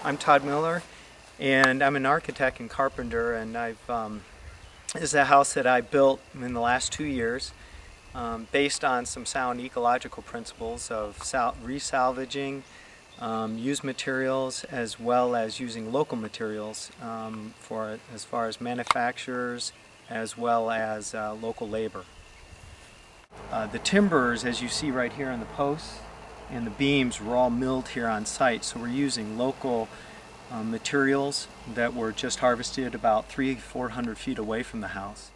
I'm Todd Miller, and I'm an architect and carpenter, and this is a house that I built in the last 2 years based on some sound ecological principles of resalvaging used materials as well as using local materials as far as manufacturers as well as local labor. The timbers, as you see right here on the posts, and the beams were all milled here on site, so we're using local materials that were just harvested about 300-400 feet away from the house.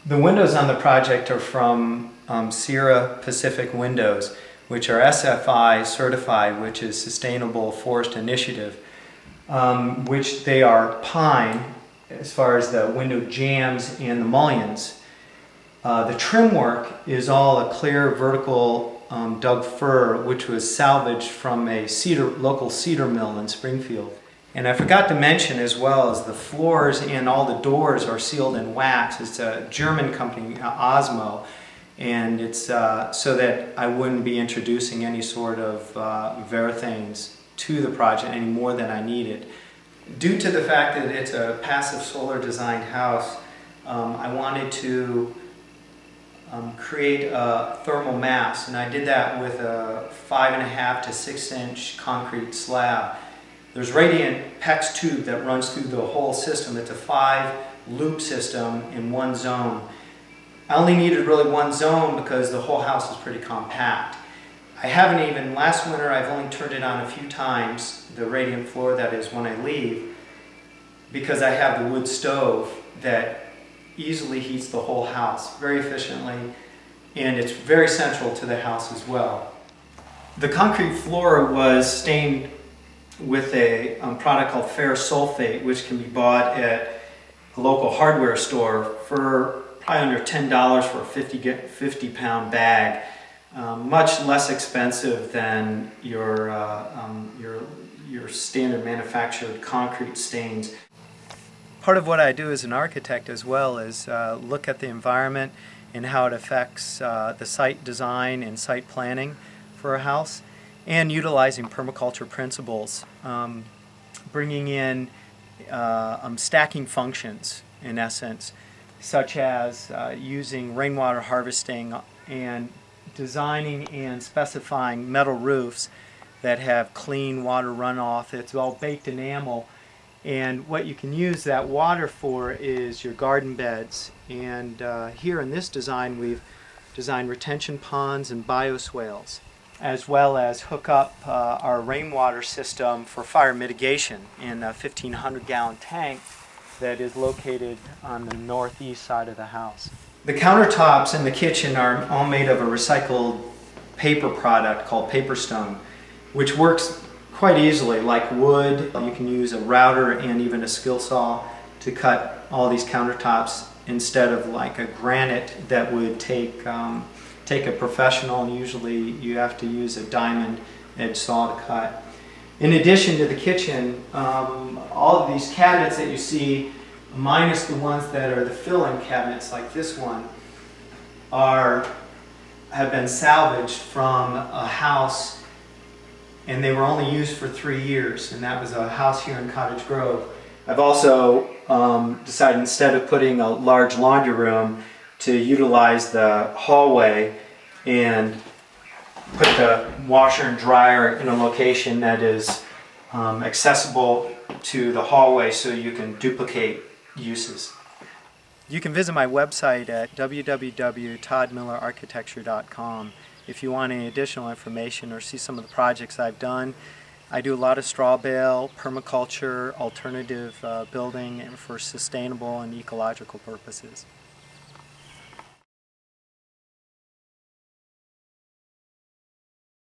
The windows on the project are from Sierra Pacific Windows, which are SFI certified, which is Sustainable Forest Initiative, which they are pine as far as the window jambs and the mullions. The trim work is all a clear vertical dug fir, which was salvaged from a local cedar mill in Springfield. And I forgot to mention as well as the floors and all the doors are sealed in wax. It's a German company, Osmo, and it's so that I wouldn't be introducing any sort of Verethanes to the project any more than I needed. Due to the fact that it's a passive solar designed house, I wanted to create a thermal mass, and I did that with a 5.5 to 6 inch concrete slab. There's radiant PEX tube that runs through the whole system. It's a 5-loop system in one zone. I only needed really one zone because the whole house is pretty compact. I haven't even, last winter I've only turned it on a few times, the radiant floor that is when I leave, because I have the wood stove that easily heats the whole house very efficiently, and it's very central to the house as well. The concrete floor was stained with a product called ferrous sulfate, which can be bought at a local hardware store for probably under $10 for a 50-pound bag. Much less expensive than your standard manufactured concrete stains. Part of what I do as an architect as well is look at the environment and how it affects the site design and site planning for a house, and utilizing permaculture principles, bringing in stacking functions in essence, such as using rainwater harvesting and designing and specifying metal roofs that have clean water runoff. It's all baked enamel. And what you can use that water for is your garden beds. And here in this design we've designed retention ponds and bioswales, as well as hook up our rainwater system for fire mitigation in a 1,500-gallon tank that is located on the northeast side of the house. The countertops in the kitchen are all made of a recycled paper product called paper stone, which works quite easily like wood. You can use a router and even a skill saw to cut all these countertops instead of like a granite that would take a professional, and usually you have to use a diamond edge saw to cut. In addition to the kitchen, all of these cabinets that you see, minus the ones that are the fill-in cabinets like this one, have been salvaged from a house, and they were only used for 3 years, and that was a house here in Cottage Grove. I've also decided, instead of putting a large laundry room, to utilize the hallway and put the washer and dryer in a location that is accessible to the hallway so you can duplicate uses. You can visit my website at www.toddmillerarchitecture.com if you want any additional information or see some of the projects I've done. I do a lot of straw bale, permaculture, alternative building for sustainable and ecological purposes.